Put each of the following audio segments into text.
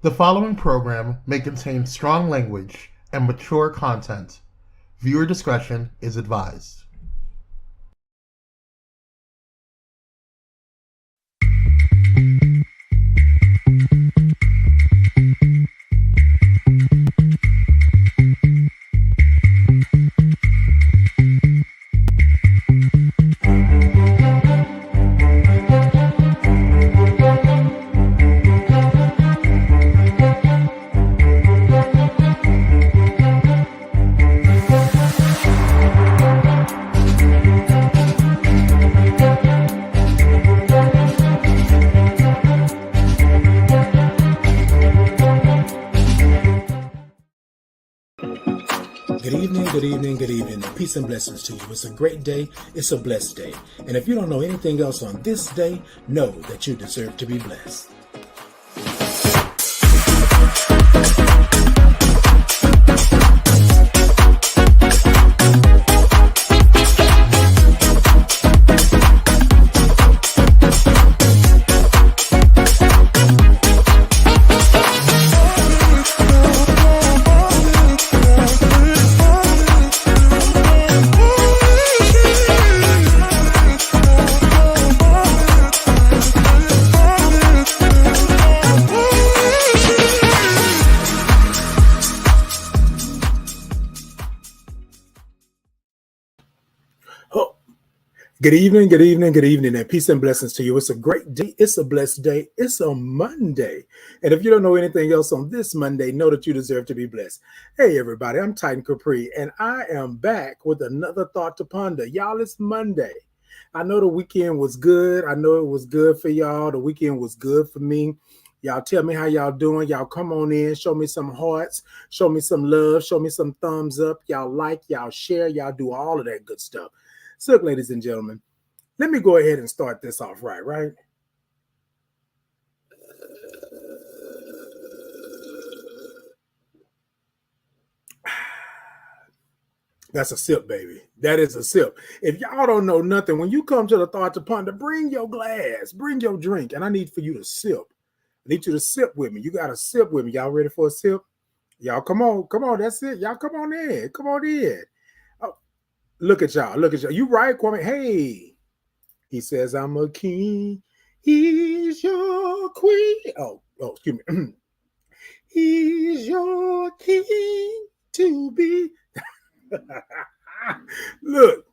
The following program may contain strong language and mature content. Viewer discretion is advised. Good evening. Peace and blessings to you. It's a great day. It's a blessed day. And if you don't know anything else on this day, know that you deserve to be blessed. Good evening, and peace and blessings to you. It's a great day. It's a blessed day. It's a Monday. And if you don't know anything else on this Monday, know that you deserve to be blessed. Hey, everybody, I'm Titan Capri, and I am back with another thought to ponder. Y'all, it's Monday. I know the weekend was good. I know it was good for y'all. The weekend was good for me. Y'all tell me how y'all doing. Y'all come on in. Show me some hearts. Show me some love. Show me some thumbs up. Y'all like, y'all share. Y'all do all of that good stuff. So, look, ladies and gentlemen, let me go ahead and start this off right? That's a sip, baby. That is a sip. If y'all don't know nothing, when you come to the Thought to Ponder, bring your glass, bring your drink, and I need for you to sip. I need you to sip with me. You got to sip with me. Y'all ready for a sip? Y'all, come on. That's it. Y'all, come on in. Come on in. Oh, look at y'all. You right, Kwame? Hey. He says, I'm a king. He's your queen. Oh, excuse me. He's your king to be. Look.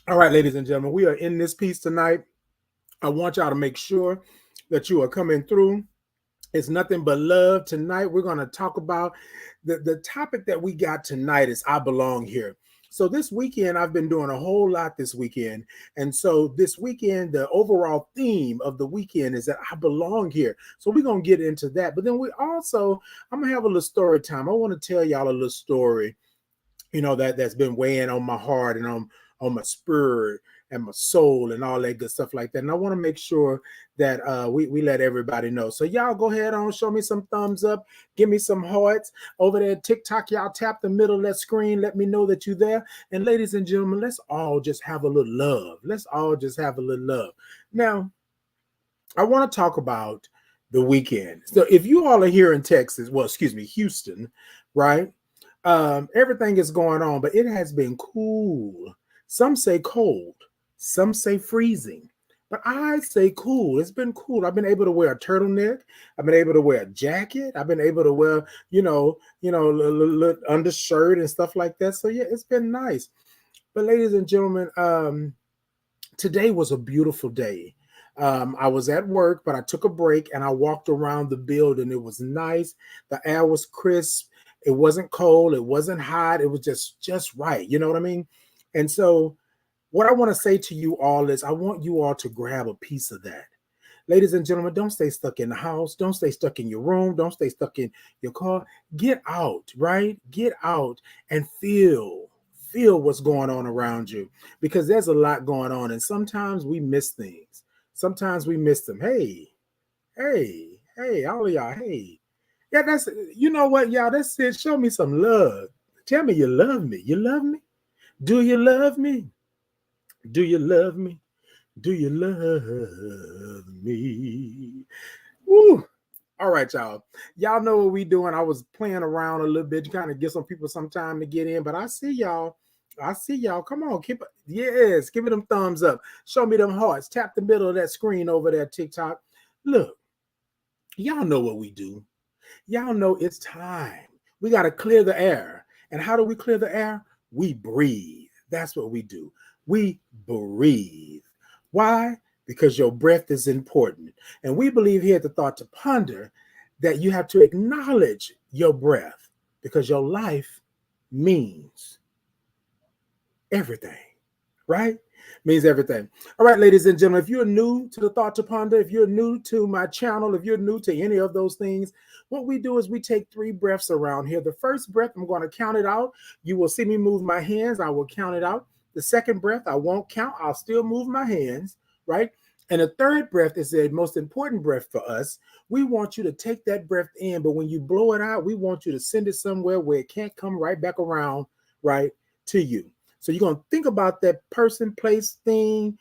All right, ladies and gentlemen, we are in this piece tonight. I want y'all to make sure that you are coming through. It's nothing but love. Tonight, we're going to talk about the topic that we got tonight is I belong here. So this weekend, I've been doing a whole lot this weekend. And so this weekend, the overall theme of the weekend is that I belong here. So we're going to get into that. But then I'm going to have a little story time. I want to tell y'all a little story, that's been weighing on my heart and on my spirit and my soul and all that good stuff like that. And I want to make sure that we let everybody know. So y'all go ahead on, show me some thumbs up, give me some hearts. Over there at TikTok, y'all tap the middle of that screen. Let me know that you're there. And ladies and gentlemen, let's all just have a little love. Now, I want to talk about the weekend. So if you all are here in Texas, Houston, right? Everything is going on, but it has been cool. Some say cold. Some say freezing, but I say cool. It's been cool. I've been able to wear a turtleneck. I've been able to wear a jacket. I've been able to wear, little undershirt and stuff like that. So yeah, it's been nice. But ladies and gentlemen, today was a beautiful day. I was at work, but I took a break and I walked around the building. It was nice. The air was crisp. It wasn't cold. It wasn't hot. It was just right. You know what I mean? And so what I want to say to you all is I want you all to grab a piece of that. Ladies and gentlemen, don't stay stuck in the house. Don't stay stuck in your room. Don't stay stuck in your car. Get out, right? Get out and feel what's going on around you, because there's a lot going on. And sometimes we miss things. Sometimes we miss them. Hey, all of y'all, hey. Yeah, that's, you know what, y'all, that's it. Show me some love. Tell me you love me. You love me? Do you love me? Do you love me? Do you love me? Woo. All right, y'all. Y'all know what we doing. I was playing around a little bit to kind of give some people some time to get in, but I see y'all. I see y'all. Come on, keep it. Yes, give it them thumbs up. Show me them hearts. Tap the middle of that screen over there, TikTok. Look, y'all know what we do. Y'all know it's time. We got to clear the air. And how do we clear the air? We breathe. That's what we do. We breathe. Why? Because your breath is important. And we believe here at the Thought to Ponder that you have to acknowledge your breath because your life means everything, right? Means everything. All right, ladies and gentlemen, if you're new to the Thought to Ponder, if you're new to my channel, if you're new to any of those things, what we do is we take 3 breaths around here. The first breath, I'm going to count it out. You will see me move my hands. I will count it out. The second breath, I won't count. I'll still move my hands, right? And the third breath is the most important breath for us. We want you to take that breath in, but when you blow it out, we want you to send it somewhere where it can't come right back around, right, to you. So you're going to think about that person, place, thing,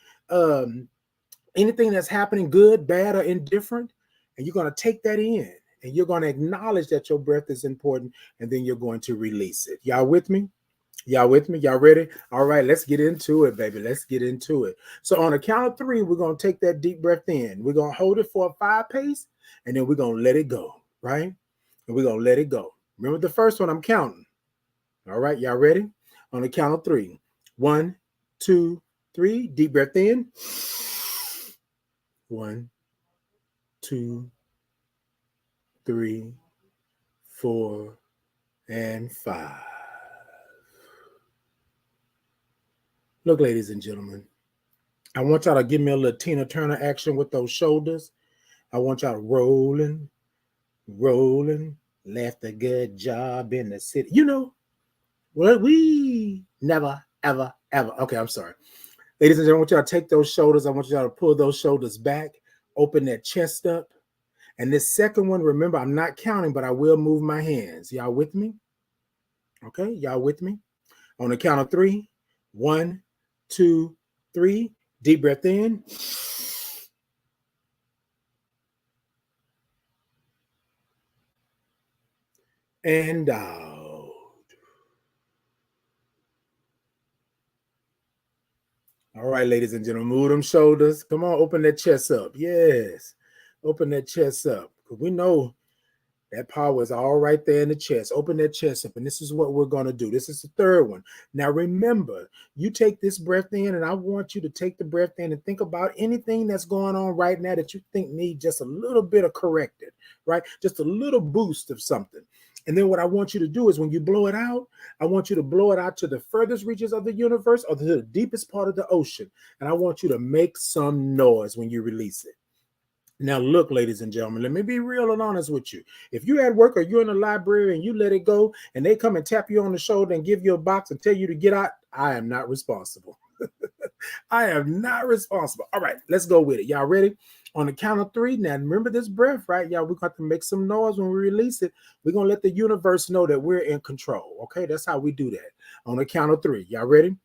anything that's happening, good, bad, or indifferent, and you're going to take that in, and you're going to acknowledge that your breath is important, and then you're going to release it. Y'all with me? Y'all with me? Y'all ready? All right, let's get into it, baby. Let's get into it. So on a count of 3, we're going to take that deep breath in. We're going to hold it for a 5 pace, and then we're going to let it go, right? And we're going to let it go. Remember the first one, I'm counting. All right, y'all ready? On the count of 3. 1, 2, 3. Deep breath in. 1, 2, 3, 4, and 5. Look, ladies and gentlemen, I want y'all to give me a little Tina Turner action with those shoulders. I want y'all rolling, rolling. Left a good job in the city. You know, well, we never, ever, ever. Okay, I'm sorry. Ladies and gentlemen, I want y'all to take those shoulders. I want y'all to pull those shoulders back, open that chest up. And this second one, remember, I'm not counting, but I will move my hands. Y'all with me? Okay, y'all with me? On the count of 3. 1, 2, 3. Deep breath in. And out. All right, ladies and gentlemen, move them shoulders. Come on, open that chest up. Yes, open that chest up. Because we know that power is all right there in the chest. Open that chest up. And this is what we're going to do. This is the third one. Now, remember, you take this breath in, and I want you to take the breath in and think about anything that's going on right now that you think needs just a little bit of corrected, right? Just a little boost of something. And then what I want you to do is when you blow it out, I want you to blow it out to the furthest reaches of the universe or to the deepest part of the ocean. And I want you to make some noise when you release it. Now, look, ladies and gentlemen, let me be real and honest with you. If you're at work or you're in the library and you let it go and they come and tap you on the shoulder and give you a box and tell you to get out, I am not responsible. I am not responsible. All right, let's go with it. Y'all ready? On the count of 3. Now, remember this breath, right? Y'all, we're going to make some noise when we release it. We're going to let the universe know that we're in control. Okay, that's how we do that. On the count of 3. Y'all ready?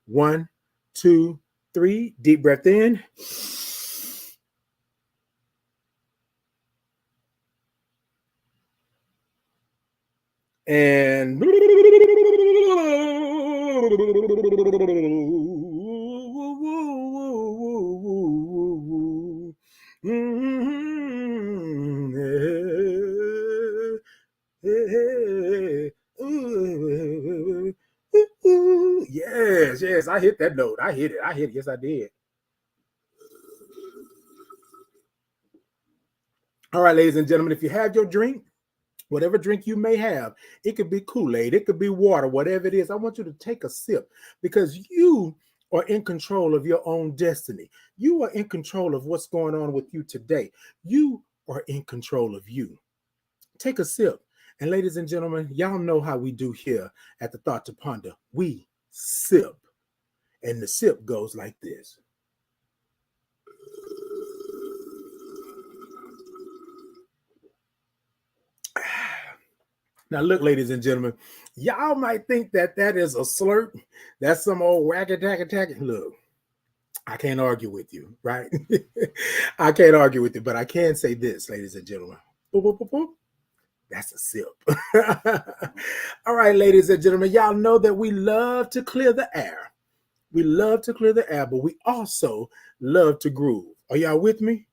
1, 2, 3. Deep breath in. And yes, I hit that note. I hit it. Yes, I did. All right, ladies and gentlemen, if you have your drink, whatever drink you may have, it could be Kool-Aid, it could be water, whatever it is. I want you to take a sip because you are in control of your own destiny. You are in control of what's going on with you today. You are in control of you. Take a sip. And ladies and gentlemen, y'all know how we do here at the Thought to Ponder. We sip. And the sip goes like this. Now, look, ladies and gentlemen, y'all might think that that is a slurp. That's some old wacky tacky tacky. Look, I can't argue with you, right? I can't argue with you, but I can say this, ladies and gentlemen. Boop, boop, boop, boop. That's a sip. All right, ladies and gentlemen, y'all know that we love to clear the air. We love to clear the air, but we also love to groove. Are y'all with me?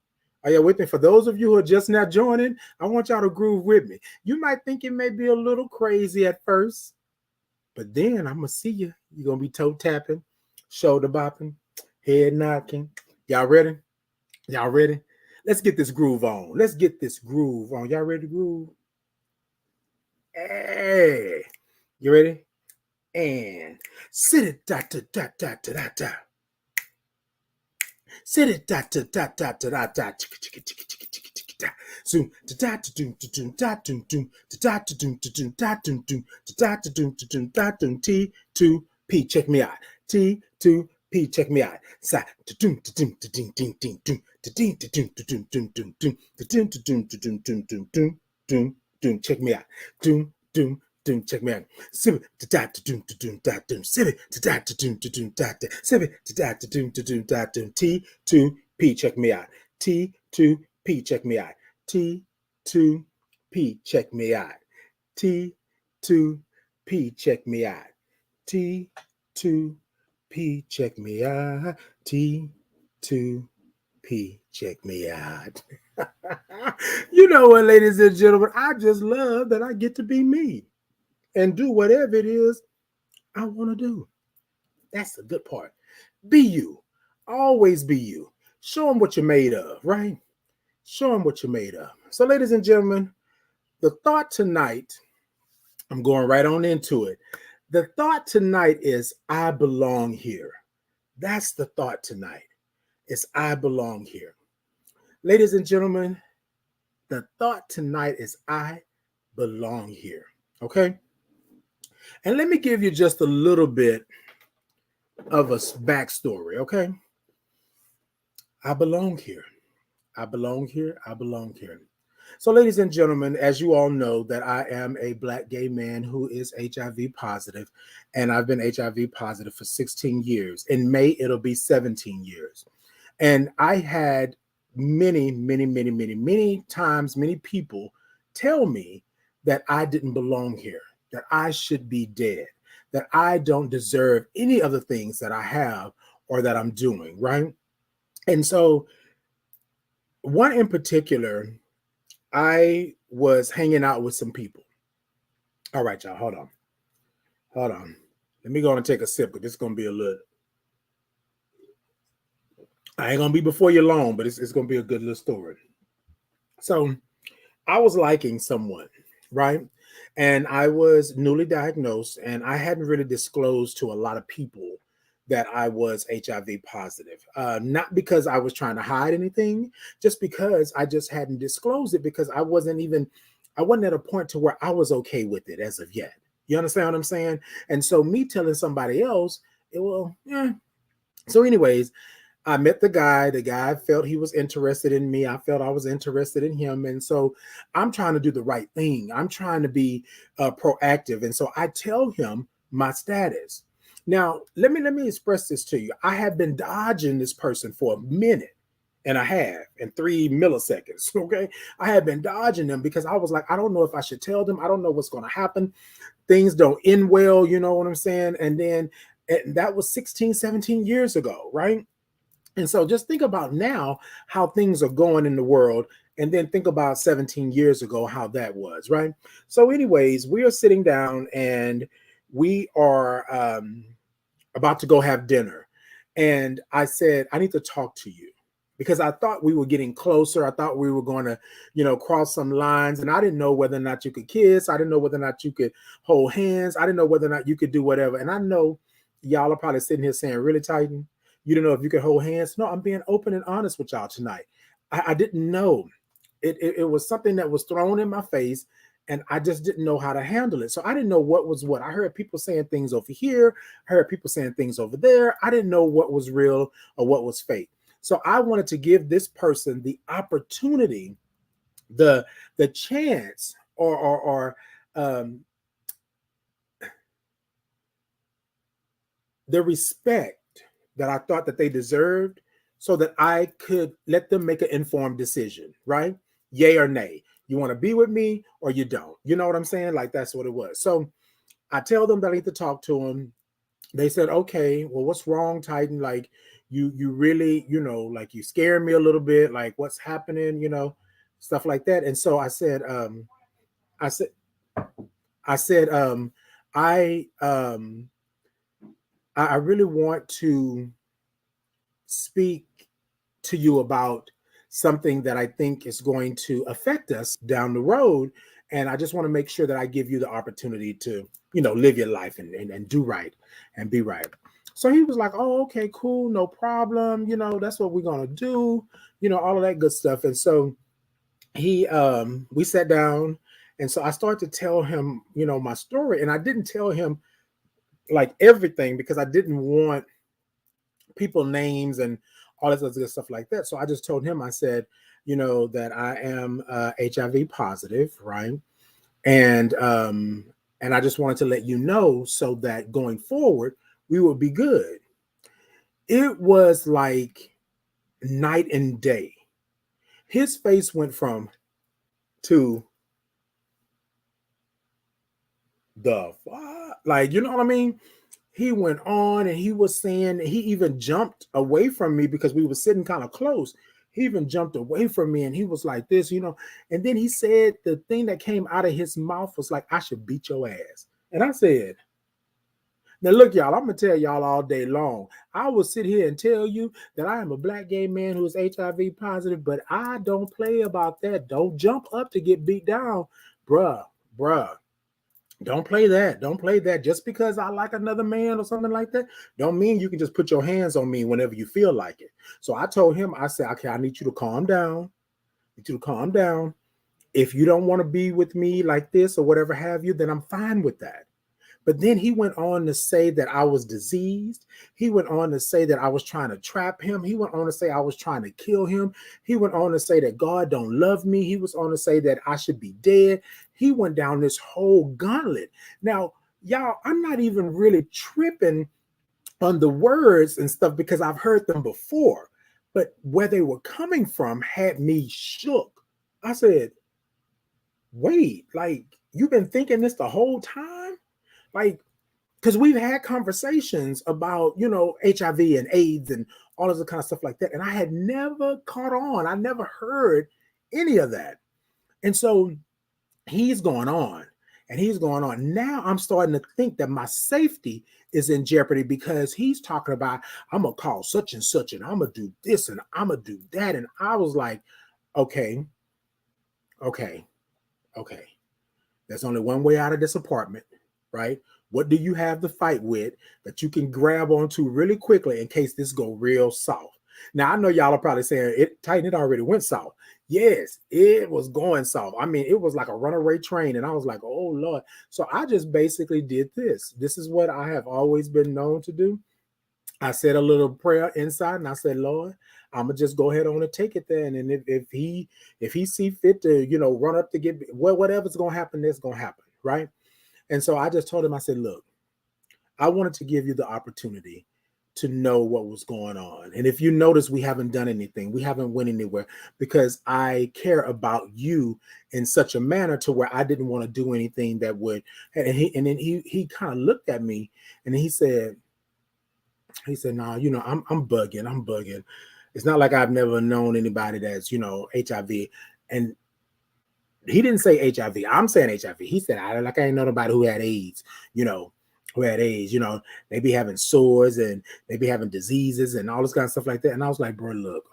Are y'all with me? For those of you who are just now joining, I want y'all to groove with me. You might think it may be a little crazy at first, but then I'm going to see you. You're going to be toe tapping, shoulder bopping, head knocking. Y'all ready? Y'all ready? Let's get this groove on. Let's get this groove on. Y'all ready to groove? Hey, you ready? And sit it da da da da da da da. Sit it da da da da da da da. Zoom da da da doom da doom da doom doom da da doom da doom da doom doom da da doom da doom da doom. T2P, check me out. T2P, check me out. Sa da doom da doom da ding ding ding doom da ding da doom da doom doom doom doom da doom da doom da doom doom doom doom doom doom. Check me out. Doom doom. Check me out. Sibby to da to doom to doom da doom. Sibby to da to doom to doom da doom. Sibby to da to doom to doom da doom. T2P, check me out. T2P, check me out. T2P, check me out. T2P, check me out. T2P, check me out. T2P, check me out. You know what, ladies and gentlemen, I just love that I get to be me and do whatever it is I want to do. That's the good part. Be you. Always be you. Show them what you're made of, right? Show them what you're made of. So, ladies and gentlemen, the thought tonight, I'm going right on into it. The thought tonight is I belong here. That's the thought tonight. It's I belong here. Ladies and gentlemen, the thought tonight is I belong here. Okay? And let me give you just a little bit of a backstory, okay? I belong here. I belong here. I belong here. So, ladies and gentlemen, as you all know, that I am a Black gay man who is HIV positive, and I've been HIV positive for 16 years. In May, it'll be 17 years. And I had many times, many people tell me that I didn't belong here, that I should be dead, that I don't deserve any of the things that I have or that I'm doing, right? And so, one in particular, I was hanging out with some people. All right, y'all, hold on. Hold on. Let me go and take a sip, because this is going to be a little, I ain't going to be before you long, but it's going to be a good little story. So, I was liking someone, right? And I was newly diagnosed, and I hadn't really disclosed to a lot of people that I was HIV positive. Not because I was trying to hide anything, just because I just hadn't disclosed it, because I wasn't at a point to where I was okay with it as of yet. You understand what I'm saying? And so me telling somebody else, So anyways, I met the guy. The guy felt he was interested in me. I felt I was interested in him. And so I'm trying to do the right thing. I'm trying to be proactive. And so I tell him my status. Now, let me express this to you. I have been dodging this person for a minute and a half and 3 milliseconds. Okay. I have been dodging them because I was like, I don't know if I should tell them. I don't know what's going to happen. Things don't end well. You know what I'm saying? And that was 16, 17 years ago. Right. And so just think about now how things are going in the world, and then think about 17 years ago, how that was, right? So anyways, we are sitting down and we are about to go have dinner. And I said, I need to talk to you, because I thought we were getting closer. I thought we were going to, cross some lines, and I didn't know whether or not you could kiss. I didn't know whether or not you could hold hands. I didn't know whether or not you could do whatever. And I know y'all are probably sitting here saying, really, Titan? You don't know if you could hold hands? No, I'm being open and honest with y'all tonight. I didn't know. It was something that was thrown in my face, and I just didn't know how to handle it. So I didn't know what was what. I heard people saying things over here. I heard people saying things over there. I didn't know what was real or what was fake. So I wanted to give this person the opportunity, the chance, or the respect that I thought that they deserved so that I could let them make an informed decision, right? Yay or nay. You want to be with me or you don't. You know what I'm saying? Like that's what it was. So I tell them that I need to talk to them. They said, okay, well, what's wrong, Titan? Like you really, like you scare me a little bit, like what's happening, stuff like that. And so I said, I said, I um I really want to speak to you about something that I think is going to affect us down the road. And I just want to make sure that I give you the opportunity to, live your life and do right and be right. So he was like, oh, okay, cool, no problem. That's what we're going to do, all of that good stuff. And so we sat down. And so I started to tell him, my story. And I didn't tell him like everything because I didn't want people names and all this other stuff like that. So I just told him, I said, that I am HIV positive, right? And I just wanted to let you know so that going forward we will be good. It was like night and day. His face went from to the like, you know what I mean? He went on and he was saying, he even jumped away from me because we were sitting kind of close. He even jumped away from me and he was like this, and then he said the thing that came out of his mouth was like, I should beat your ass. And I said, now look, y'all, I'm gonna tell y'all all day long. I will sit here and tell you that I am a black gay man who is HIV positive, but I don't play about that. Don't jump up to get beat down, bruh. Don't play that. Don't play that. Just because I like another man or something like that, don't mean you can just put your hands on me whenever you feel like it. So I told him, I said, okay, I need you to calm down. I need you to calm down. If you don't want to be with me like this or whatever have you, then I'm fine with that. But then he went on to say that I was diseased. He went on to say that I was trying to trap him. He went on to say I was trying to kill him. He went on to say that God don't love me. He was on to say that I should be dead. He went down this whole gauntlet. Now, y'all, I'm not even really tripping on the words and stuff because I've heard them before. But where they were coming from had me shook. I said, wait, like you've been thinking this the whole time? Like, because we've had conversations about, HIV and AIDS and all of the kind of stuff like that. And I had never caught on. I never heard any of that. And so he's going on and he's going on. Now I'm starting to think that my safety is in jeopardy because he's talking about, I'm going to call such and such and I'm going to do this and I'm going to do that. And I was like, okay. There's only one way out of this apartment. Right? What do you have to fight with that you can grab onto really quickly in case this go real soft? Now, I know y'all are probably saying it already went soft. Yes, it was going soft. I mean, it was like a runaway train. And I was like, oh, Lord. So I just basically did this. This is what I have always been known to do. I said a little prayer inside and I said, Lord, I'm gonna just go ahead on and take it there. And then if he see fit to, run up to get whatever's gonna happen, that's gonna happen, right? And so I just told him, I said, look, I wanted to give you the opportunity to know what was going on. And if you notice, we haven't done anything. We haven't went anywhere because I care about you in such a manner to where I didn't want to do anything that would. And then he kind of looked at me and he said, no, I'm bugging. It's not like I've never known anybody that's, HIV. And he didn't say HIV. I'm saying HIV. He said, I ain't know nobody who had AIDS, they be having sores and they be having diseases and all this kind of stuff like that. And I was like, bro, look,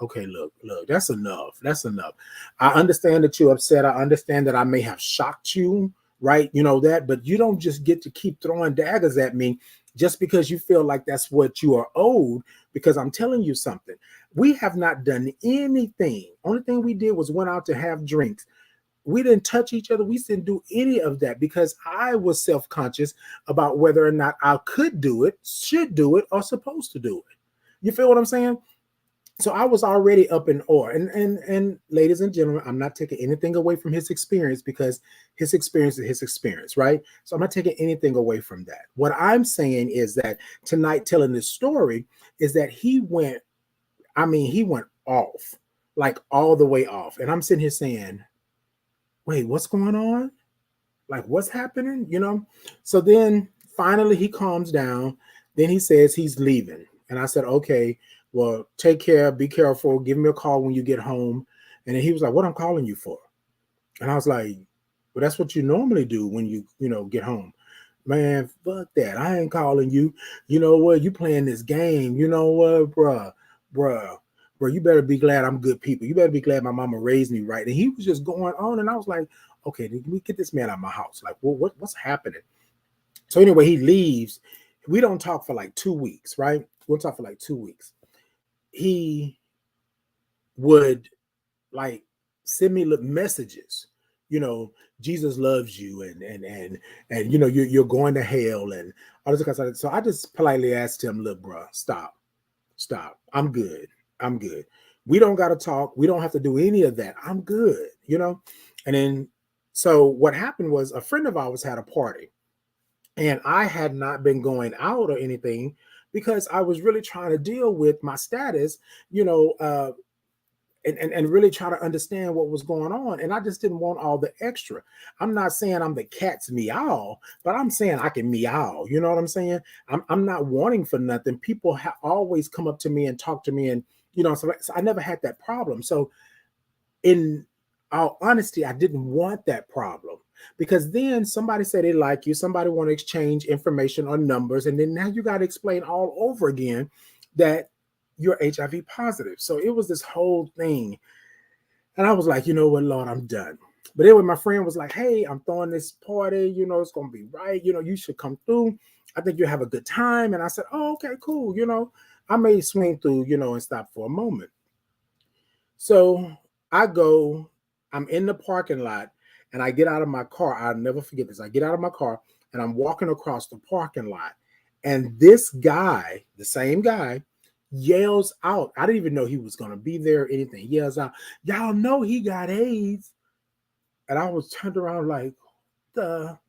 that's enough. That's enough. I understand that you're upset. I understand that I may have shocked you, right? But you don't just get to keep throwing daggers at me just because you feel like that's what you are owed, because I'm telling you something. We have not done anything. Only thing we did was went out to have drinks. We didn't touch each other. We didn't do any of that because I was self-conscious about whether or not I could do it, should do it, or supposed to do it. You feel what I'm saying? So I was already up in awe. And ladies and gentlemen, I'm not taking anything away from his experience, because his experience is his experience, right? So I'm not taking anything away from that. What I'm saying is that tonight, telling this story, is that he went off, like all the way off. And I'm sitting here saying, wait, what's going on? Like, what's happening? So then finally he calms down. Then he says he's leaving. And I said, okay, well, take care, be careful, give me a call when you get home. And then he was like, what I'm calling you for? And I was like, well, that's what you normally do when you get home. Man, fuck that. I ain't calling you. You know what? You playing this game. You know what, bruh, you better be glad I'm good people. You better be glad my mama raised me right. And he was just going on. And I was like, okay, let me get this man out of my house. Like, well, what's happening? So anyway, he leaves. We don't talk for like 2 weeks, right? We'll talk for like 2 weeks. He would like send me messages, Jesus loves you, and you're going to hell, and all this kind of stuff. So I just politely asked him, look, bro, stop. I'm good. We don't got to talk. We don't have to do any of that. I'm good, And then, so what happened was, a friend of ours had a party, and I had not been going out or anything, because I was really trying to deal with my status, and really try to understand what was going on. And I just didn't want all the extra. I'm not saying I'm the cat's meow, but I'm saying I can meow. You know what I'm saying? I'm not wanting for nothing. People always come up to me and talk to me, and so I never had that problem. So in all honesty, I didn't want that problem, because then somebody said they like you, somebody want to exchange information or numbers, and then now you got to explain all over again that you're HIV positive. So it was this whole thing. And I was like, you know what, Lord, I'm done. But anyway, my friend was like, hey, I'm throwing this party, it's going to be right. You should come through. I think you'll have a good time. And I said, oh, okay, cool. I may swing through, and stop for a moment. So I'm in the parking lot, and I get out of my car. I'll never forget this. I get out of my car, and I'm walking across the parking lot. And this guy, the same guy, yells out. I didn't even know he was going to be there or anything. He yells out, y'all know he got AIDS. And I was turned around like, you know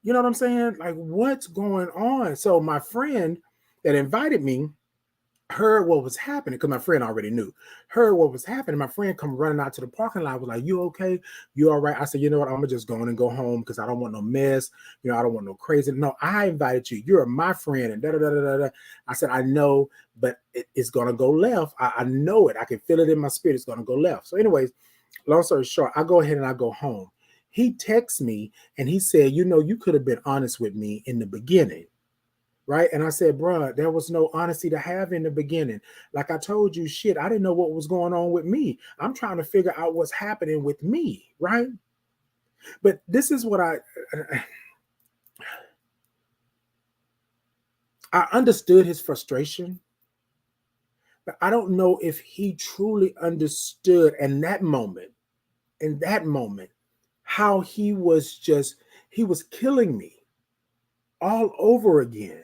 what I'm saying? Like, what's going on? So my friend that invited me heard what was happening, because my friend already knew. Heard what was happening. My friend come running out to the parking lot, was like, you okay? You all right? I said, you know what? I'm gonna just go in and go home, because I don't want no mess. I don't want no crazy. No, I invited you. You're my friend. And da da da da da. I said, I know, but it's gonna go left. I know it. I can feel it in my spirit. It's gonna go left. So anyways, long story short, I go ahead and I go home. He texts me and he said, you could have been honest with me in the beginning. Right. And I said, bruh, there was no honesty to have in the beginning. Like I told you, shit, I didn't know what was going on with me. I'm trying to figure out what's happening with me. Right. But this is what I understood his frustration, but I don't know if he truly understood in that moment, how he was killing me all over again.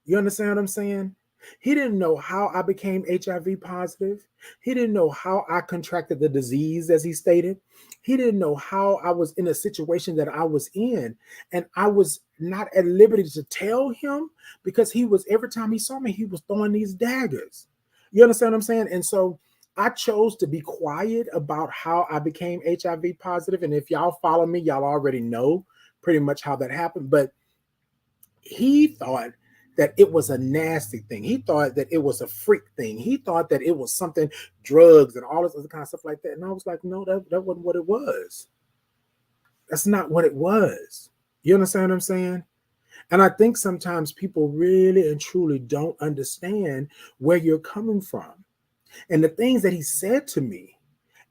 You understand what I'm saying? He didn't know how I became HIV positive. He didn't know how I contracted the disease, as he stated. He didn't know how I was in a situation that I was in. And I was not at liberty to tell him, because every time he saw me, he was throwing these daggers. You understand what I'm saying? And so I chose to be quiet about how I became HIV positive. And if y'all follow me, y'all already know pretty much how that happened. But he thought that it was a nasty thing. He thought that it was a freak thing. He thought that it was something, drugs and all this other kind of stuff like that. And I was like, no, that wasn't what it was. That's not what it was. You understand what I'm saying? And I think sometimes people really and truly don't understand where you're coming from. And the things that he said to me,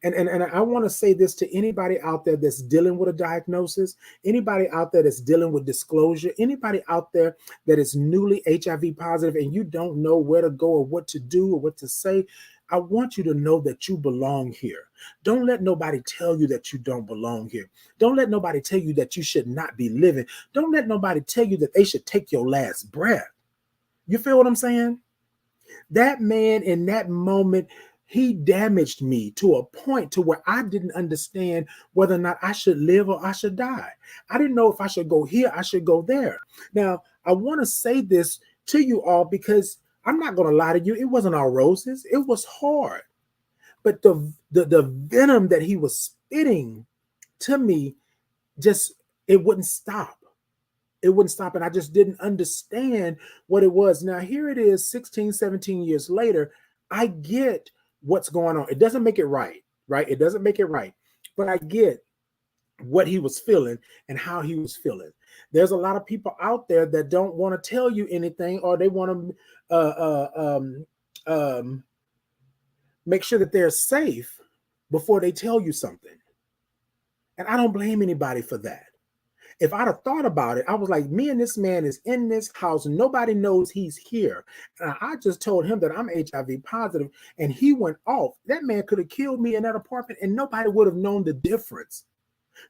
and I want to say this to anybody out there that's dealing with a diagnosis, anybody out there that's dealing with disclosure, anybody out there that is newly HIV positive and you don't know where to go or what to do or what to say. I want you to know that you belong here. Don't let nobody tell you that you don't belong here. Don't let nobody tell you that you should not be living. Don't let nobody tell you that they should take your last breath. You feel what I'm saying? That man in that moment, he damaged me to a point to where I didn't understand whether or not I should live or I should die. I didn't know if I should go here, I should go there. Now, I want to say this to you all because I'm not going to lie to you. It wasn't all roses. It was hard. But the venom that he was spitting to me, just it wouldn't stop. It wouldn't stop. And I just didn't understand what it was. Now, here it is 16, 17 years later. I get what's going on. It doesn't make it right, right? It doesn't make it right. But I get what he was feeling and how he was feeling. There's a lot of people out there that don't want to tell you anything, or they want to make sure that they're safe before they tell you something. And I don't blame anybody for that. If I'd have thought about it, I was like, me and this man is in this house. Nobody knows he's here. And I just told him that I'm HIV positive, and he went off. That man could have killed me in that apartment, and nobody would have known the difference.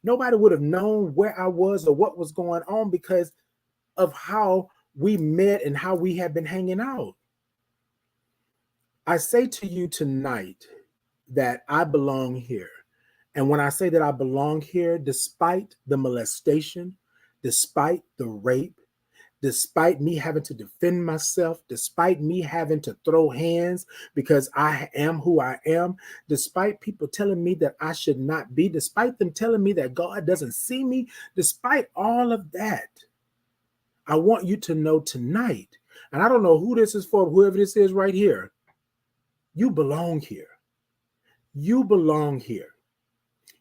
Nobody would have known where I was or what was going on because of how we met and how we have been hanging out. I say to you tonight that I belong here. And when I say that I belong here, despite the molestation, despite the rape, despite me having to defend myself, despite me having to throw hands because I am who I am, despite people telling me that I should not be, despite them telling me that God doesn't see me, despite all of that, I want you to know tonight, and I don't know who this is for, whoever this is right here, you belong here. You belong here.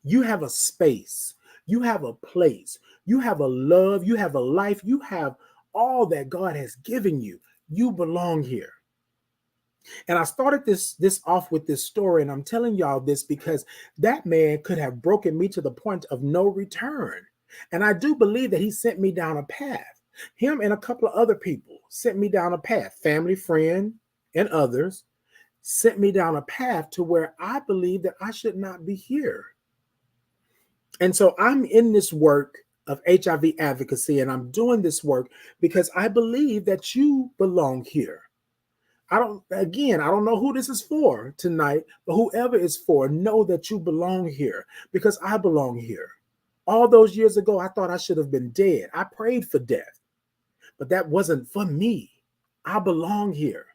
You have a space. You have a place. You have a love. You have a life. You have all that God has given you. You belong here. And I started this off with this story, and I'm telling y'all this because that man could have broken me to the point of no return. And I do believe that he sent me down a path. Him and a couple of other people sent me down a path, family, friend, and others sent me down a path to where I believe that I should not be here. And so I'm in this work of HIV advocacy, and I'm doing this work because I believe that you belong here. I don't know who this is for tonight, but whoever it's for, know that you belong here because I belong here. All those years ago, I thought I should have been dead. I prayed for death, but that wasn't for me. I belong here.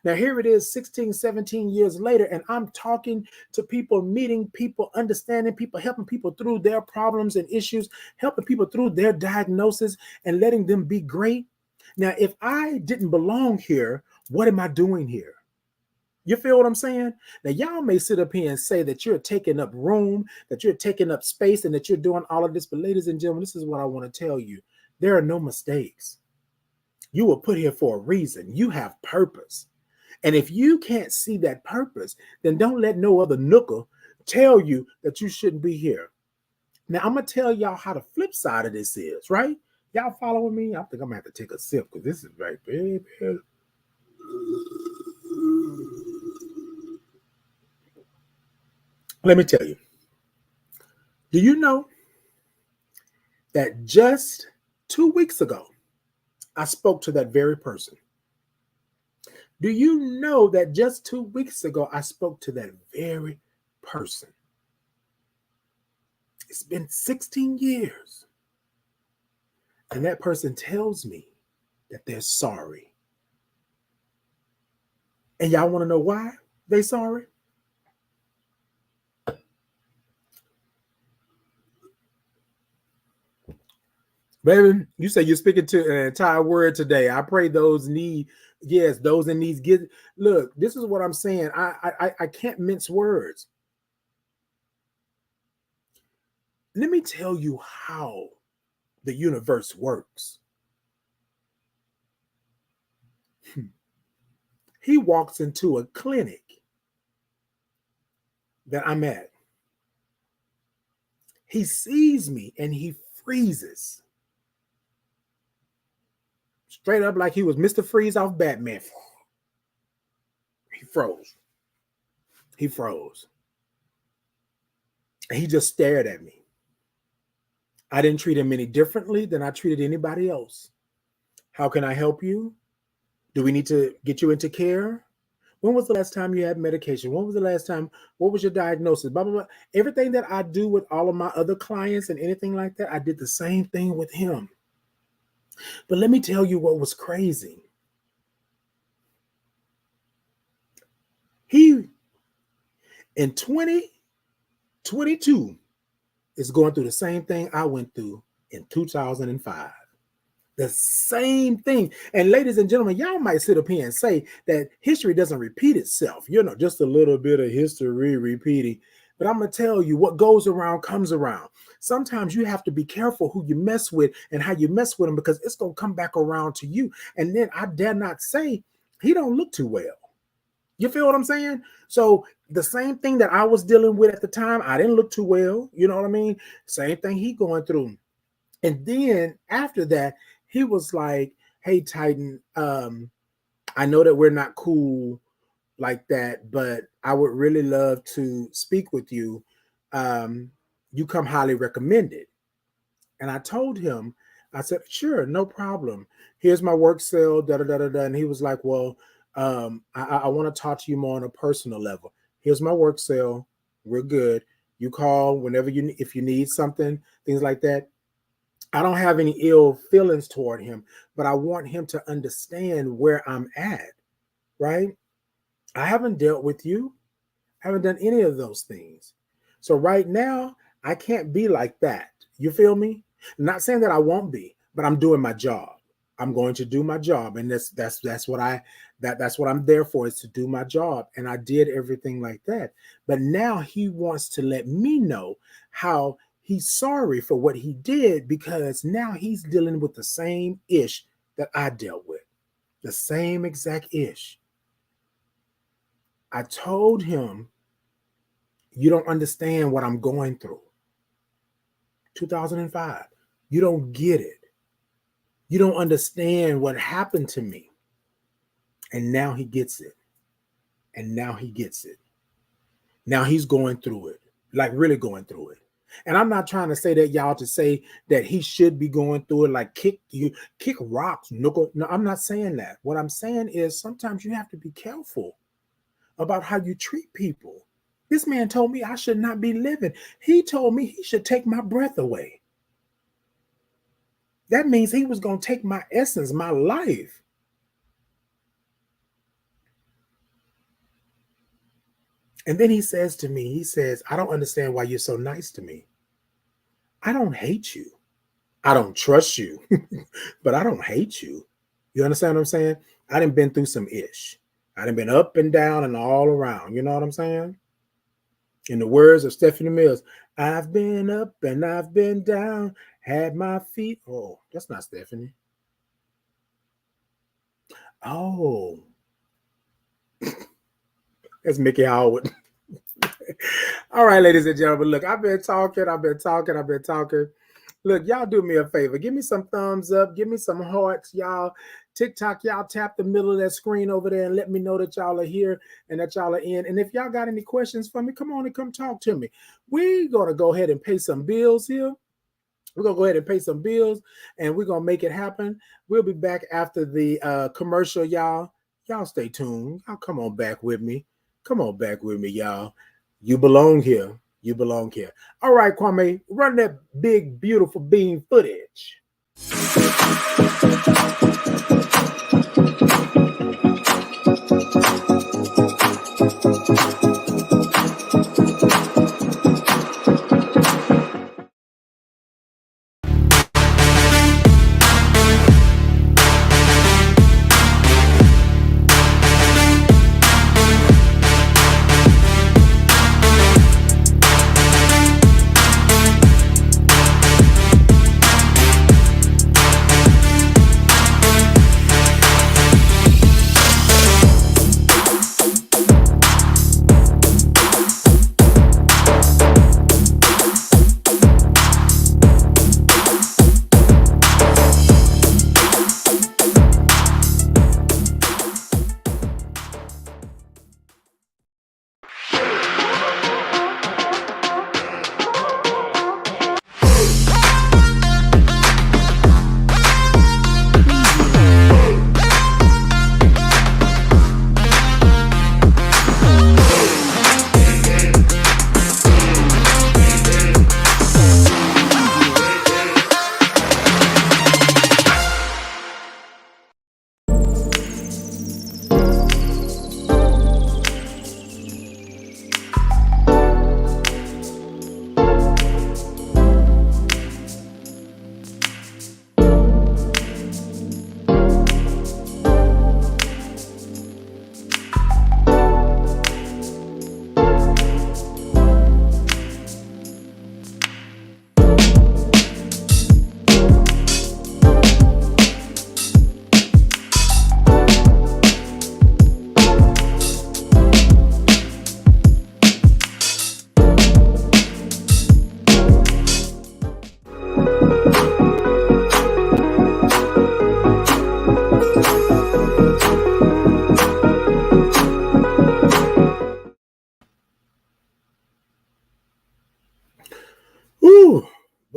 Now, here it is 16, 17 years later, and I'm talking to people, meeting people, understanding people, helping people through their problems and issues, helping people through their diagnosis and letting them be great. Now, if I didn't belong here, what am I doing here? You feel what I'm saying? Now, y'all may sit up here and say that you're taking up room, that you're taking up space, and that you're doing all of this. But ladies and gentlemen, this is what I want to tell you. There are no mistakes. You were put here for a reason. You have purpose. And if you can't see that purpose, then don't let no other nooker tell you that you shouldn't be here. Now, I'm going to tell y'all how the flip side of this is, right? Y'all following me? I think I'm going to have to take a sip because this is very, very, very. Let me tell you. Do you know that just 2 weeks ago, I spoke to that very person? Do you know that just 2 weeks ago, I spoke to that very person? It's been 16 years. And that person tells me that they're sorry. And y'all want to know why they're sorry? Baby, you say you're speaking to an entire word today. I pray those need, yes, those in needs get. Look, this is what I'm saying. I can't mince words. Let me tell you how the universe works. He walks into a clinic that I'm at. He sees me and he freezes. Straight up like he was Mr. Freeze off Batman. He froze. He froze. And he just stared at me. I didn't treat him any differently than I treated anybody else. How can I help you? Do we need to get you into care? When was the last time you had medication? When was the last time? What was your diagnosis? Blah, blah, blah. Everything that I do with all of my other clients and anything like that, I did the same thing with him. But let me tell you what was crazy. He, in 2022, is going through the same thing I went through in 2005. The same thing. And ladies and gentlemen, y'all might sit up here and say that history doesn't repeat itself. Just a little bit of history repeating. But I'm going to tell you, what goes around comes around. Sometimes you have to be careful who you mess with and how you mess with them, because it's going to come back around to you. And then I dare not say he don't look too well. You feel what I'm saying? So the same thing that I was dealing with at the time, I didn't look too well. You know what I mean? Same thing he going through. And then after that, he was like, hey, Titan, I know that we're not cool like that, but I would really love to speak with you. You come highly recommended. And I told him, I said, sure, no problem. Here's my work cell, da da da da da. And he was like, well, I want to talk to you more on a personal level. Here's my work cell. We're good. You call whenever if you need something, things like that. I don't have any ill feelings toward him, but I want him to understand where I'm at, right? I haven't dealt with you. I haven't done any of those things. So right now, I can't be like that. You feel me? I'm not saying that I won't be, but I'm doing my job. I'm going to do my job. And that's what I'm there for, is to do my job. And I did everything like that. But now he wants to let me know how he's sorry for what he did, because now he's dealing with the same ish that I dealt with. The same exact ish. I told him, you don't understand what I'm going through. 2005. You don't get it. You don't understand what happened to me. And now he gets it. And now he gets it. Now he's going through it, like really going through it. And I'm not trying to say that, y'all, to say that he should be going through it, like kick rocks. No, I'm not saying that. What I'm saying is sometimes you have to be careful about how you treat people. This man told me I should not be living. He told me he should take my breath away. That means he was going to take my essence, my life. And then he says to me, he says, I don't understand why you're so nice to me. I don't hate you. I don't trust you, but I don't hate you. You understand what I'm saying? I done been through some ish. I done been up and down and all around. You know what I'm saying? In the words of Stephanie Mills, I've been up and I've been down, had my feet. Oh, that's not Stephanie. Oh, that's Mickey Howard. All right, ladies and gentlemen, look, I've been talking. Look, y'all do me a favor. Give me some thumbs up. Give me some hearts, y'all. TikTok, y'all tap the middle of that screen over there and let me know that y'all are here and that y'all are in. And if y'all got any questions for me, come on and come talk to me. We're going to go ahead and pay some bills here. We're going to go ahead and pay some bills, and we're going to make it happen. We'll be back after the commercial, y'all. Y'all stay tuned. Y'all come on back with me. Come on back with me, y'all. You belong here. You belong here. All right, Kwame, run that big, beautiful bean footage.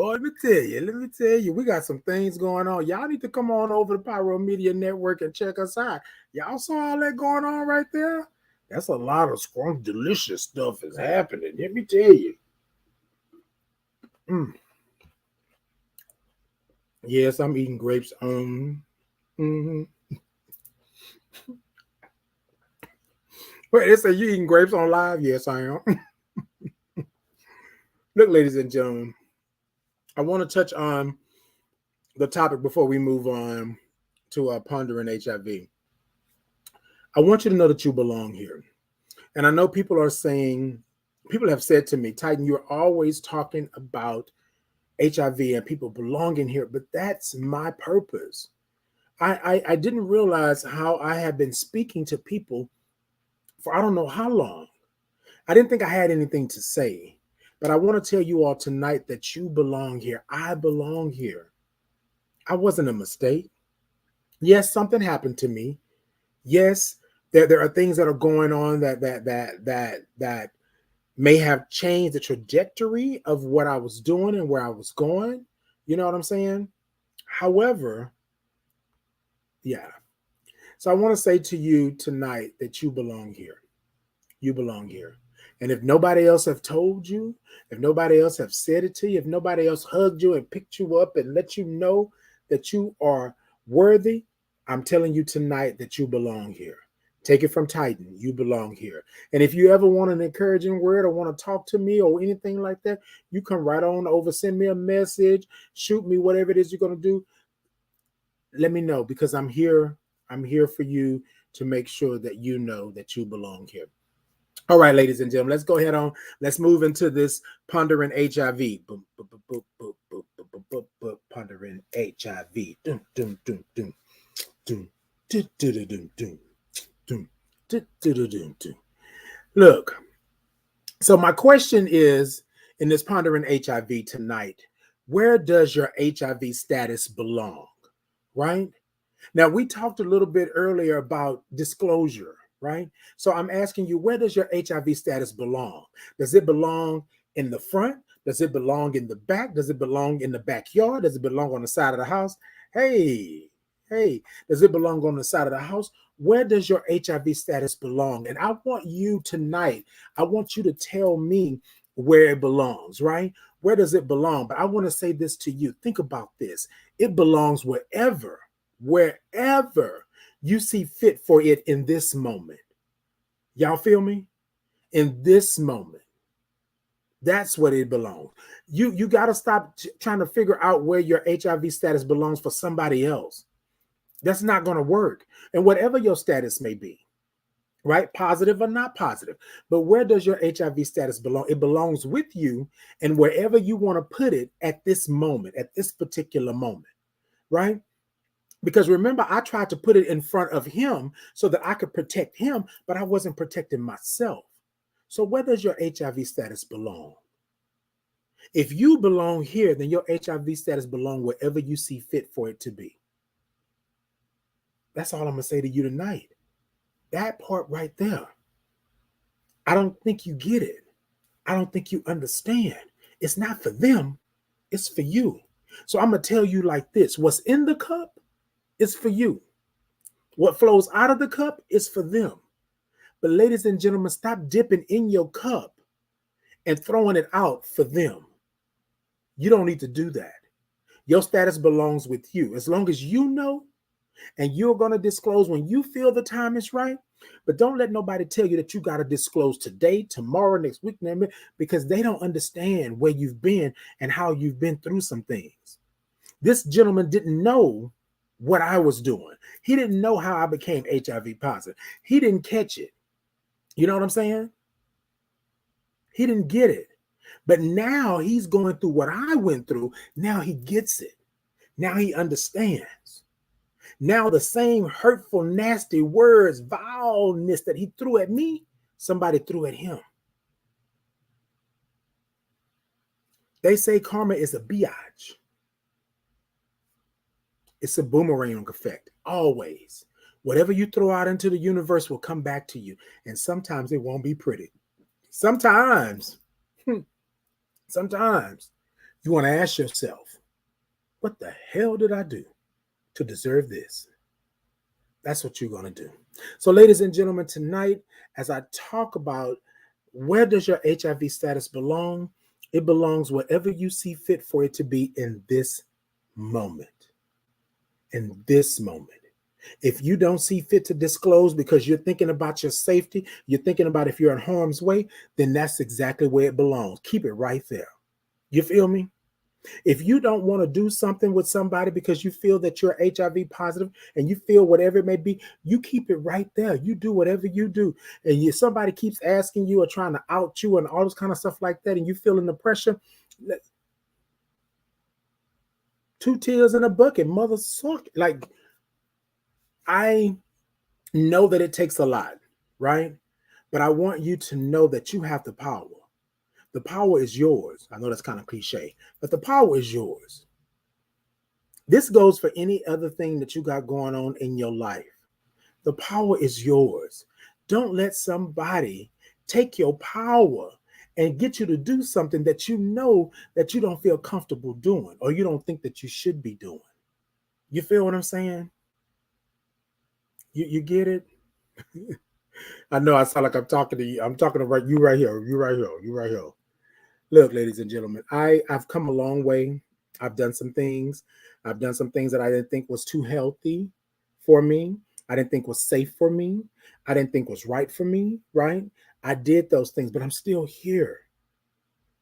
Boy, let me tell you, we got some things going on. Y'all need to come on over to Pyro Media Network and check us out. Y'all saw all that going on right there? That's a lot of strong, delicious stuff is happening. Let me tell you. Yes, I'm eating grapes. Wait, they say you eating grapes on live? Yes, I am. Look, ladies and gentlemen, I want to touch on the topic before we move on to pondering HIV. I want you to know that you belong here. And I know people have said to me, Titan, you're always talking about HIV and people belonging here, but that's my purpose. I didn't realize how I have been speaking to people for I don't know how long. I didn't think I had anything to say, but I want to tell you all tonight that you belong here. I belong here. I wasn't a mistake. Yes, something happened to me. Yes, there are things that are going on that may have changed the trajectory of what I was doing and where I was going. You know what I'm saying? However, yeah. So I want to say to you tonight that you belong here. You belong here. And if nobody else have told you, if nobody else have said it to you, if nobody else hugged you and picked you up and let you know that you are worthy, I'm telling you tonight that you belong here. Take it from Titan. You belong here. And if you ever want an encouraging word or want to talk to me or anything like that, you come right on over, send me a message, shoot me, whatever it is you're going to do. Let me know, because I'm here. I'm here for you to make sure that you know that you belong here. All right, ladies and gentlemen, let's go ahead on. Let's move into this pondering HIV. Pondering HIV. Look, so my question is, in this pondering HIV tonight, where does your HIV status belong? Right? Now, we talked a little bit earlier about disclosure, right? So I'm asking you, where does your HIV status belong? Does it belong in the front? Does it belong in the back? Does it belong in the backyard? Does it belong on the side of the house? Hey, does it belong on the side of the house? Where does your HIV status belong? And I want you tonight, I want you to tell me where it belongs, right? Where does it belong? But I want to say this to you. Think about this. It belongs wherever you see fit for it in this moment. Y'all feel me? In this moment. That's what it belongs. You got to stop trying to figure out where your HIV status belongs for somebody else. That's not going to work. And whatever your status may be, right? Positive or not positive. But where does your HIV status belong? It belongs with you and wherever you want to put it at this moment, at this particular moment, right? Because remember, I tried to put it in front of him so that I could protect him, but I wasn't protecting myself. So where does your HIV status belong? If you belong here, then your HIV status belong wherever you see fit for it to be. That's all I'm going to say to you tonight. That part right there. I don't think you get it. I don't think you understand. It's not for them. It's for you. So I'm going to tell you like this. What's in the cup is for you. What flows out of the cup is for them. But ladies and gentlemen, stop dipping in your cup and throwing it out for them. You don't need to do that. Your status belongs with you. As long as you know and you're going to disclose when you feel the time is right. But don't let nobody tell you that you got to disclose today, tomorrow, next week, because they don't understand where you've been and how you've been through some things. This gentleman didn't know what I was doing. He didn't know how I became HIV positive. He didn't catch it. You know what I'm saying? He didn't get it. But now he's going through what I went through. Now he gets it. Now he understands. Now the same hurtful, nasty words, vileness that he threw at me, somebody threw at him. They say karma is a biatch. It's a boomerang effect, always. Whatever you throw out into the universe will come back to you. And sometimes it won't be pretty. Sometimes You want to ask yourself, what the hell did I do to deserve this? That's what you're going to do. So, ladies and gentlemen, tonight, as I talk about where does your HIV status belong, it belongs wherever you see fit for it to be in this moment. In this moment. If you don't see fit to disclose because you're thinking about your safety, you're thinking about if you're in harm's way, then that's exactly where it belongs. Keep it right there. You feel me? If you don't want to do something with somebody because you feel that you're HIV positive and you feel whatever it may be, you keep it right there. You do whatever you do. And somebody keeps asking you or trying to out you and all this kind of stuff like that, and you feeling the pressure, 2 tears in a bucket, mother suck. Like, I know that it takes a lot, right? But I want you to know that you have the power. The power is yours. I know that's kind of cliche, but the power is yours. This goes for any other thing that you got going on in your life. The power is yours. Don't let somebody take your power and get you to do something that you know that you don't feel comfortable doing or you don't think that you should be doing. You feel what I'm saying? You get it? I know I sound like I'm talking to you. I'm talking about you right here. You right here. You right here. Look, ladies and gentlemen, I've come a long way. I've done some things. I've done some things that I didn't think was too healthy for me. I didn't think was safe for me. I didn't think was right for me, right? I did those things, but I'm still here.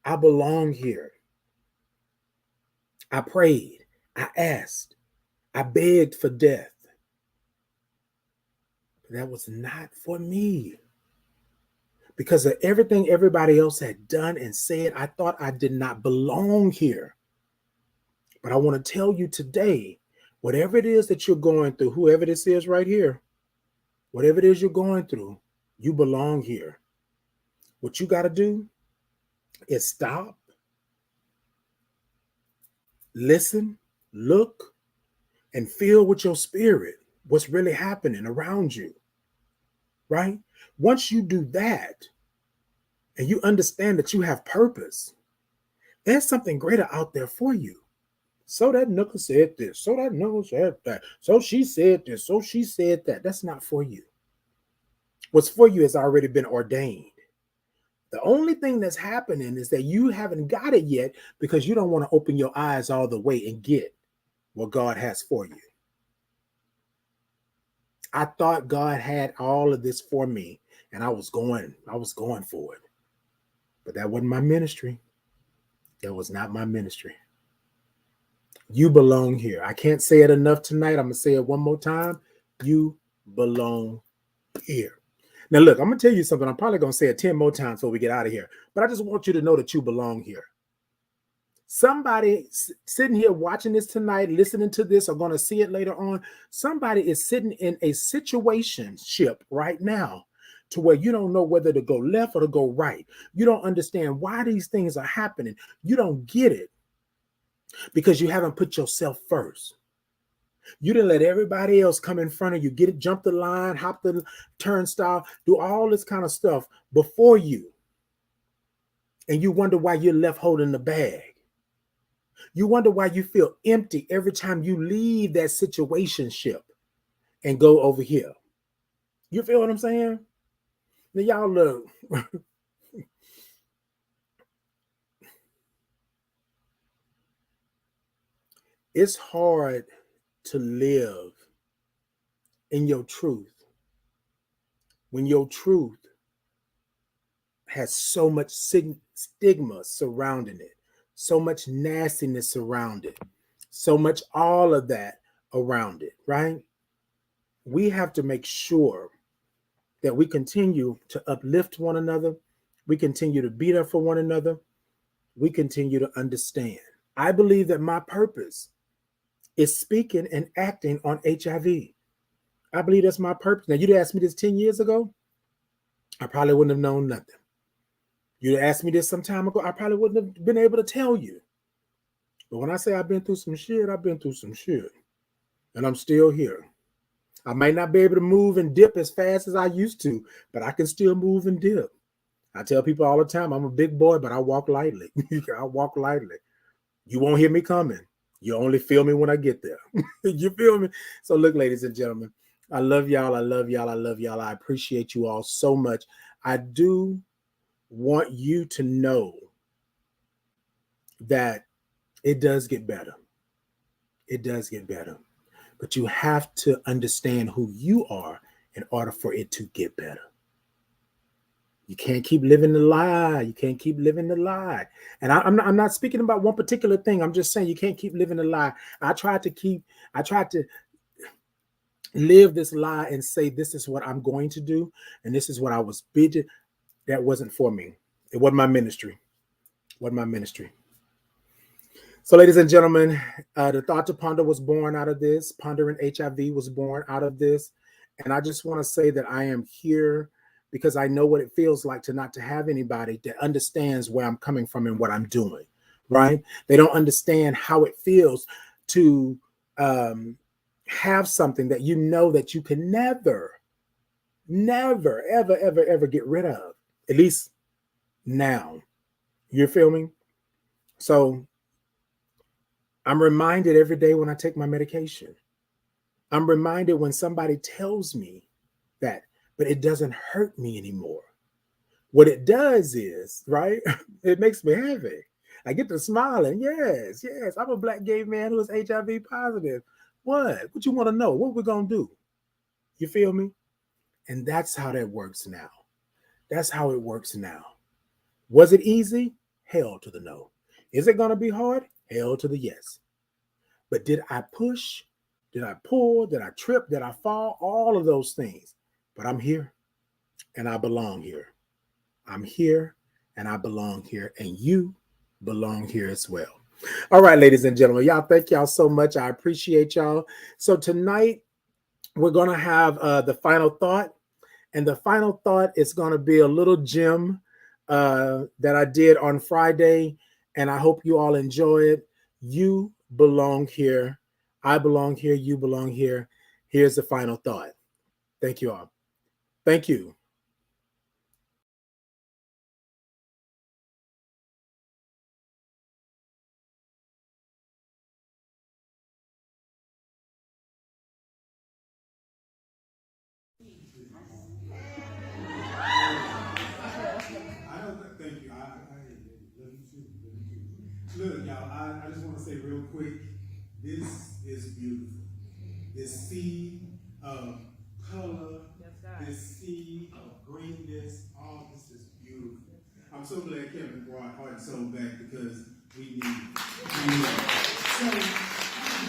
I belong here. I prayed. I asked. I begged for death. But that was not for me. Because of everything everybody else had done and said, I thought I did not belong here. But I want to tell you today, whatever it is that you're going through, whoever this is right here, whatever it is you're going through, you belong here. What you got to do is stop, listen, look, and feel with your spirit what's really happening around you, right? Once you do that and you understand that you have purpose, there's something greater out there for you. So that Nooker said this, so that Nooker said that, so she said this, so she said that. That's not for you. What's for you has already been ordained. The only thing that's happening is that you haven't got it yet because you don't want to open your eyes all the way and get what God has for you. I thought God had all of this for me, and I was going for it. But that wasn't my ministry. That was not my ministry. You belong here. I can't say it enough tonight. I'm going to say it one more time. You belong here. Now, look, I'm going to tell you something. I'm probably going to say it 10 more times before we get out of here. But I just want you to know that you belong here. Somebody sitting here watching this tonight, listening to this, or going to see it later on, somebody is sitting in a situationship right now to where you don't know whether to go left or to go right. You don't understand why these things are happening. You don't get it because you haven't put yourself first. You didn't let everybody else come in front of you, get it, jump the line, hop the turnstile, do all this kind of stuff before you. And you wonder why you're left holding the bag. You wonder why you feel empty every time you leave that situationship and go over here. You feel what I'm saying? Now, y'all look. It's hard to live in your truth when your truth has so much stigma surrounding it, so much nastiness surrounding it, so much all of that around it, right? We have to make sure that we continue to uplift one another. We continue to be there for one another. We continue to understand. I believe that my purpose is speaking and acting on HIV. I believe that's my purpose. Now, you'd asked me this 10 years ago, I probably wouldn't have known nothing. You'd asked me this some time ago, I probably wouldn't have been able to tell you. But when I say I've been through some shit, I've been through some shit. And I'm still here. I might not be able to move and dip as fast as I used to, but I can still move and dip. I tell people all the time, I'm a big boy, but I walk lightly. I walk lightly. You won't hear me coming. You only feel me when I get there. You feel me? So look, ladies and gentlemen, I love y'all. I love y'all. I love y'all. I appreciate you all so much. I do want you to know that it does get better. It does get better. But you have to understand who you are in order for it to get better. You can't keep living the lie. You can't keep living the lie. And I'm not speaking about one particular thing. I'm just saying you can't keep living the lie. I tried to live this lie and say, this is what I'm going to do. And this is what I was bid. That wasn't for me. It wasn't my ministry. It wasn't my ministry. So, ladies and gentlemen, the Thought to Ponder was born out of this. Pondering HIV was born out of this. And I just want to say that I am here because I know what it feels like to not to have anybody that understands where I'm coming from and what I'm doing, right? They don't understand how it feels to have something that you know that you can never, ever get rid of, at least now. You're filming? So I'm reminded every day when I take my medication. I'm reminded when somebody tells me that, but it doesn't hurt me anymore. What it does is, right, it makes me happy. I get to smiling. Yes, I'm a Black gay man who is HIV positive. What you want to know? What we're going to do? You feel me? And that's how that works now. That's how it works now. Was it easy? Hell to the no. Is it going to be hard? Hell to the yes. But did I push? Did I pull? Did I trip? Did I fall? All of those things. But I'm here and I belong here. I'm here and I belong here. And you belong here as well. All right, ladies and gentlemen, y'all, thank y'all so much. I appreciate y'all. So tonight we're going to have the final thought. And the final thought is going to be a little gem that I did on Friday. And I hope you all enjoy it. You belong here. I belong here. You belong here. Here's the final thought. Thank you all. Thank you. Thank you. I love you too. Love you too. Look, y'all, I just want to say real quick, this is beautiful. This sea of color, this sea of greenness, all this is beautiful. I'm so glad Kevin brought Heart and Soul back because we need it. So, I'm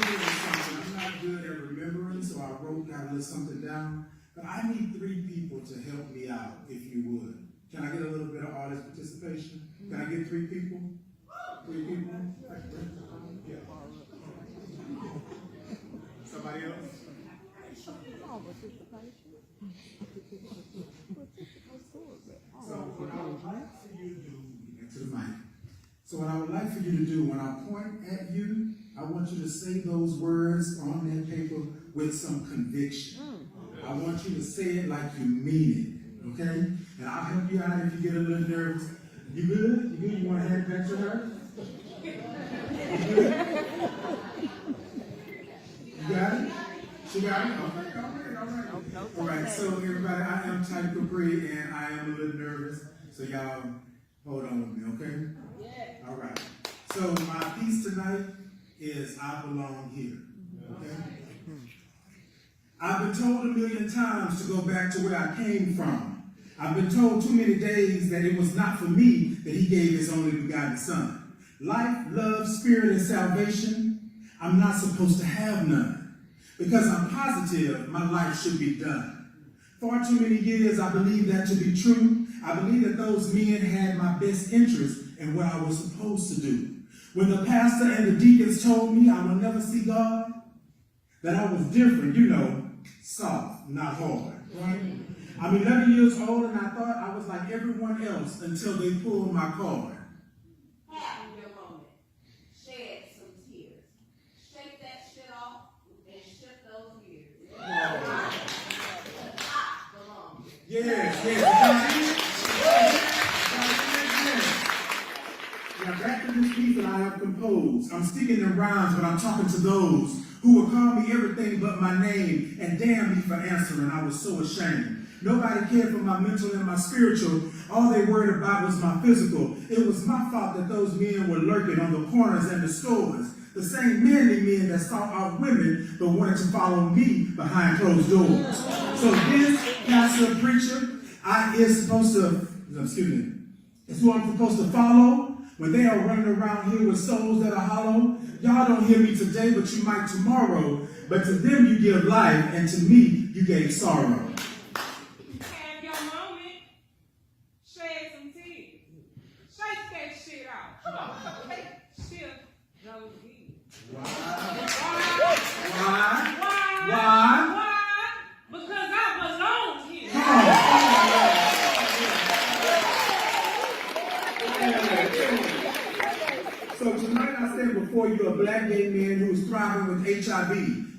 doing something. I'm not good at remembering, so I got a little something down. But I need 3 people to help me out, if you would. Can I get a little bit of artist participation? Can I get 3 people? 3 people? Yeah. Somebody else? So what I would like for you to do, get to the mic. So what I would like for you to do, when I point at you, I want you to say those words on that paper with some conviction. I want you to say it like you mean it, okay? And I'll help you out if you get a little nervous. You good? You good? You want to hand it back to her? You good? You got it? She got it? Okay, all right. All right, so everybody, I am Type Capri and I am a little nervous. So y'all, hold on with me, okay? Yeah. All right. So my piece tonight is I Belong Here, okay? I've been told a million times to go back to where I came from. I've been told too many days that it was not for me that he gave his only begotten son. Life, love, spirit, and salvation, I'm not supposed to have none. Because I'm positive my life should be done. Far too many years I believed that to be true. I believe that those men had my best interest in what I was supposed to do. When the pastor and the deacons told me I will never see God, that I was different, soft, not hard, right? I'm 11 years old and I thought I was like everyone else until they pulled my card. Have your moment. Shed some tears. Shake that shit off and shift those years. I belong here. Yes. Now back to this piece that I have composed. those, I'm speaking in rhymes, but I'm talking to those who would call me everything but my name and damn me for answering. I was so ashamed. Nobody cared for my mental and my spiritual. All they worried about was my physical. It was my fault that those men were lurking on the corners and the stores. The same manly men that sought out women but wanted to follow me behind closed doors. So this pastor preacher, is who I'm supposed to follow when they are running around here with souls that are hollow. Y'all don't hear me today, but you might tomorrow. But to them you give life, and to me you gave sorrow. Have your moment. Shed some tears. Shake that shit out. Come on. Shift those gears. Why? Because I belong here. Come on. So tonight I stand before you a black gay man who is thriving with HIV.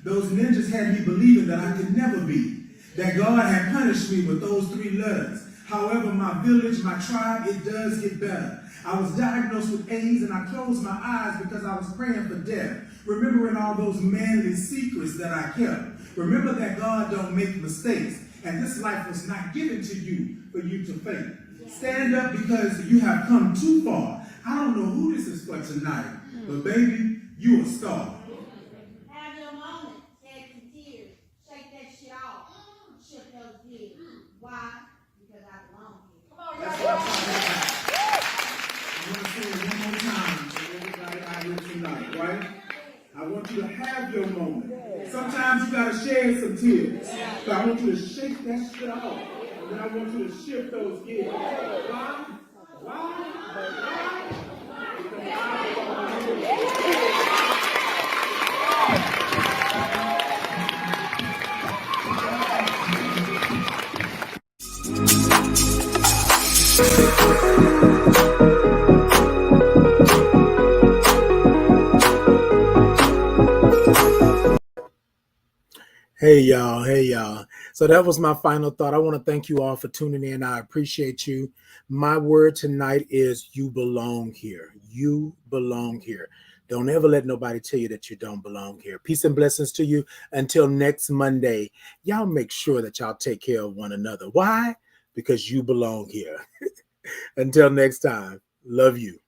Those ninjas had me believing that I could never be. That God had punished me with those 3 letters. However, my village, my tribe, it does get better. I was diagnosed with AIDS and I closed my eyes because I was praying for death. Remembering all those manly secrets that I kept. Remember that God don't make mistakes. And this life was not given to you for you to fake. Stand up because you have come too far. I don't know who this is for tonight, but baby, you a star. Have your moment. Shed some tears. Shake that shit off. Shift those gears. Why? Because I belong here. Come on, I want to say it one more time to everybody out here tonight, right? I want you to have your moment. Sometimes you got to shed some tears. But I want you to shake that shit off. And then I want you to shift those gears. Why? Hey y'all. So that was my final thought. I want to thank you all for tuning in. I appreciate you. My word tonight is you belong here. You belong here. Don't ever let nobody tell you that you don't belong here. Peace and blessings to you. Until next Monday, y'all make sure that y'all take care of one another. Why? Because you belong here. Until next time, love you.